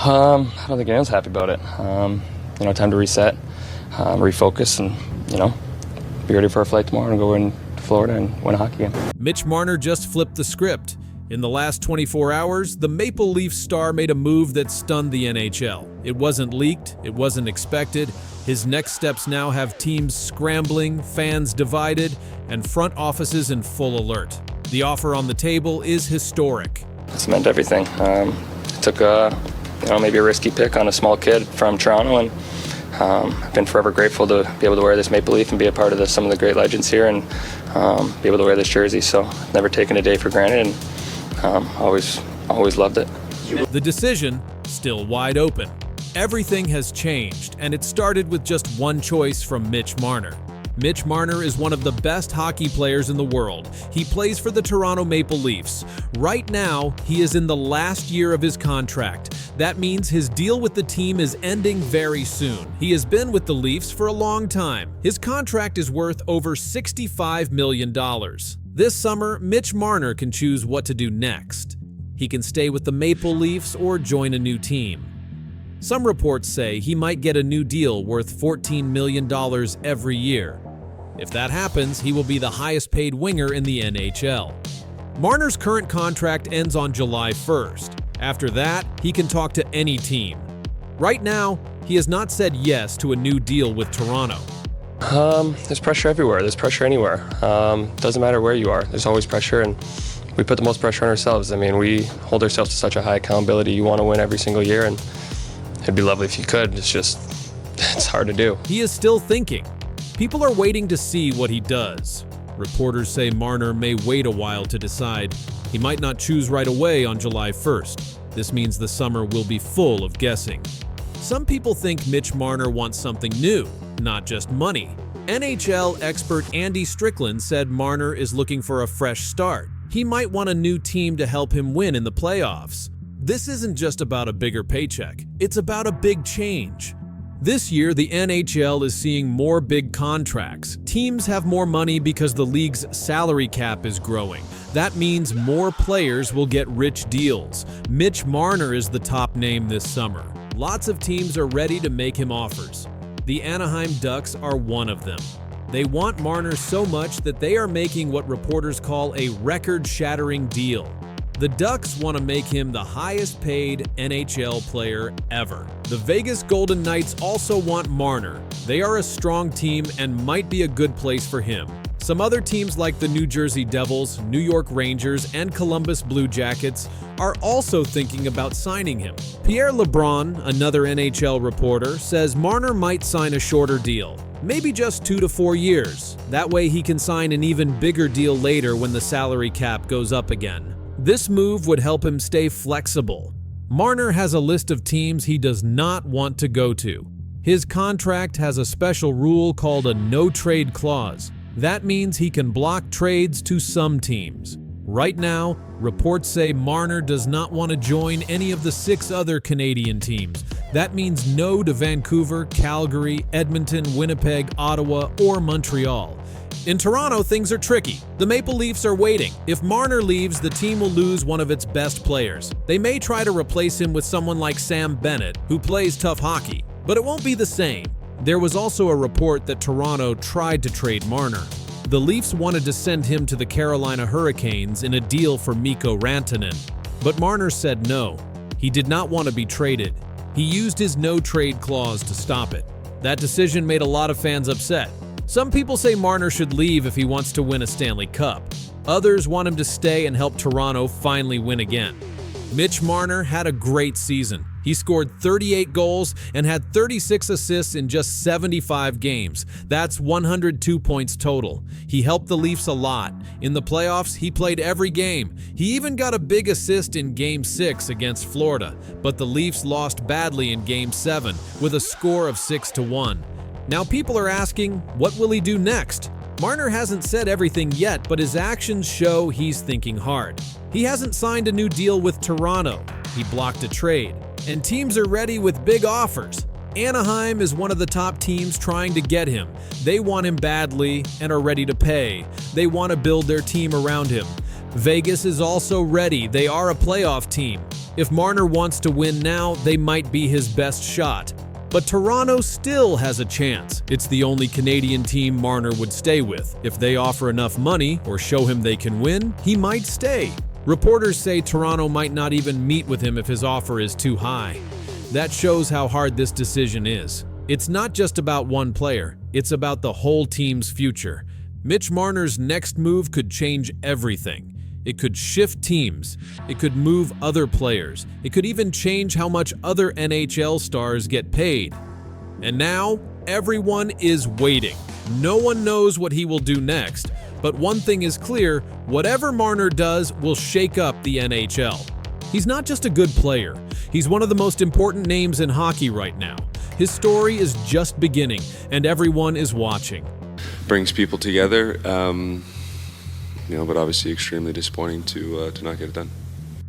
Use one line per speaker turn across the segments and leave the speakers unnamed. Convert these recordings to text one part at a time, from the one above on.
I don't think anyone's happy about it. Time to reset, refocus, and, be ready for our flight tomorrow and go in to Florida and win a hockey game.
Mitch Marner just flipped the script. In the last 24 hours, the Maple Leaf star made a move that stunned the NHL. It wasn't leaked, it wasn't expected. His next steps now have teams scrambling, fans divided, and front offices in full alert. The offer on the table is historic.
It's meant everything. It took maybe a risky pick on a small kid from Toronto, and I've been forever grateful to be able to wear this Maple Leaf and be a part of some of the great legends here, and be able to wear this jersey. So I've never taken a day for granted, and always loved it.
The decision still wide open. Everything has changed, and it started with just one choice from Mitch Marner. Mitch Marner is one of the best hockey players in the world. He plays for the Toronto Maple Leafs. Right now, he is in the last year of his contract. That means his deal with the team is ending very soon. He has been with the Leafs for a long time. His contract is worth over $65 million. This summer, Mitch Marner can choose what to do next. He can stay with the Maple Leafs or join a new team. Some reports say he might get a new deal worth $14 million every year. If that happens, he will be the highest paid winger in the NHL. Marner's current contract ends on July 1st. After that, he can talk to any team. Right now, he has not said yes to a new deal with Toronto.
There's pressure everywhere. There's pressure anywhere. Doesn't matter where you are. There's always pressure, and we put the most pressure on ourselves. I mean, we hold ourselves to such a high accountability. You want to win every single year, and it'd be lovely if you could. It's hard to do.
He is still thinking. People are waiting to see what he does. Reporters say Marner may wait a while to decide. He might not choose right away on July 1st. This means the summer will be full of guessing. Some people think Mitch Marner wants something new, not just money. NHL expert Andy Strickland said Marner is looking for a fresh start. He might want a new team to help him win in the playoffs. This isn't just about a bigger paycheck, it's about a big change. This year, the NHL is seeing more big contracts. Teams have more money because the league's salary cap is growing. That means more players will get rich deals. Mitch Marner is the top name this summer. Lots of teams are ready to make him offers. The Anaheim Ducks are one of them. They want Marner so much that they are making what reporters call a record-shattering deal. The Ducks want to make him the highest-paid NHL player ever. The Vegas Golden Knights also want Marner. They are a strong team and might be a good place for him. Some other teams like the New Jersey Devils, New York Rangers, and Columbus Blue Jackets are also thinking about signing him. Pierre LeBrun, another NHL reporter, says Marner might sign a shorter deal. Maybe just 2 to 4 years. That way he can sign an even bigger deal later when the salary cap goes up again. This move would help him stay flexible. Marner has a list of teams he does not want to go to. His contract has a special rule called a no-trade clause. That means he can block trades to some teams. Right now, reports say Marner does not want to join any of the 6 other Canadian teams. That means no to Vancouver, Calgary, Edmonton, Winnipeg, Ottawa, or Montreal. In Toronto, things are tricky. The Maple Leafs are waiting. If Marner leaves, the team will lose one of its best players. They may try to replace him with someone like Sam Bennett, who plays tough hockey, but it won't be the same. There was also a report that Toronto tried to trade Marner. The Leafs wanted to send him to the Carolina Hurricanes in a deal for Mikko Rantanen, but Marner said no. He did not want to be traded. He used his no-trade clause to stop it. That decision made a lot of fans upset. Some people say Marner should leave if he wants to win a Stanley Cup. Others want him to stay and help Toronto finally win again. Mitch Marner had a great season. He scored 38 goals and had 36 assists in just 75 games. That's 102 points total. He helped the Leafs a lot. In the playoffs, he played every game. He even got a big assist in Game 6 against Florida, but the Leafs lost badly in Game 7 with a score of 6-1. Now people are asking, what will he do next? Marner hasn't said everything yet, but his actions show he's thinking hard. He hasn't signed a new deal with Toronto. He blocked a trade. And teams are ready with big offers. Anaheim is one of the top teams trying to get him. They want him badly and are ready to pay. They want to build their team around him. Vegas is also ready. They are a playoff team. If Marner wants to win now, they might be his best shot. But Toronto still has a chance. It's the only Canadian team Marner would stay with. If they offer enough money or show him they can win, he might stay. Reporters say Toronto might not even meet with him if his offer is too high. That shows how hard this decision is. It's not just about one player, it's about the whole team's future. Mitch Marner's next move could change everything. It could shift teams, it could move other players, it could even change how much other NHL stars get paid. And now, everyone is waiting. No one knows what he will do next, but one thing is clear, whatever Marner does will shake up the NHL. He's not just a good player, he's one of the most important names in hockey right now. His story is just beginning, and everyone is watching.
Brings people together, but obviously extremely disappointing to not get it done.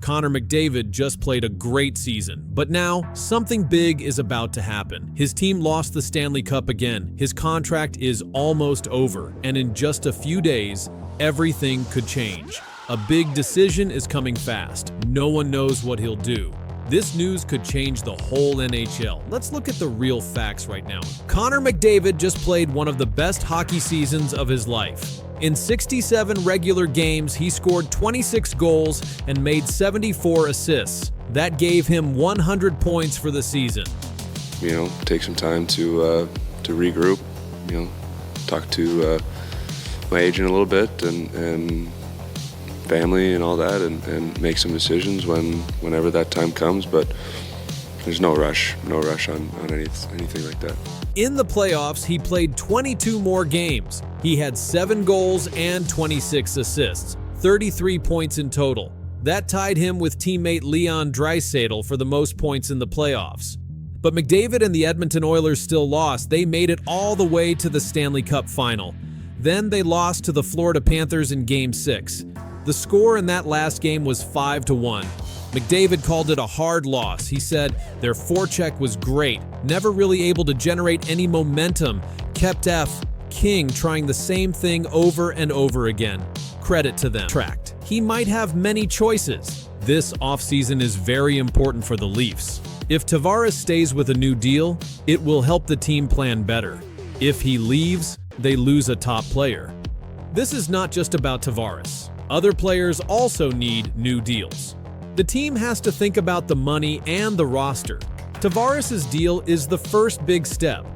Conor McDavid just played a great season, but now something big is about to happen. His team lost the Stanley Cup again, his contract is almost over, and in just a few days, everything could change. A big decision is coming fast. No one knows what he'll do. This news could change the whole NHL. Let's look at the real facts right now. Conor McDavid just played one of the best hockey seasons of his life. In 67 regular games, he scored 26 goals and made 74 assists. That gave him 100 points for the season.
Take some time to regroup, talk to my agent a little bit and family and all that, and make some decisions whenever that time comes. But there's no rush on anything like that.
In the playoffs, he played 22 more games. He had 7 goals and 26 assists, 33 points in total. That tied him with teammate Leon Draisaitl for the most points in the playoffs. But McDavid and the Edmonton Oilers still lost. They made it all the way to the Stanley Cup final. Then they lost to the Florida Panthers in Game 6. The score in that last game was 5-1. McDavid called it a hard loss. He said their forecheck was great, never really able to generate any momentum, kept King trying the same thing over and over again. Credit to them. He might have many choices. This offseason is very important for the Leafs. If Tavares stays with a new deal, it will help the team plan better. If he leaves, they lose a top player. This is not just about Tavares. Other players also need new deals. The team has to think about the money and the roster. Tavares' deal is the first big step,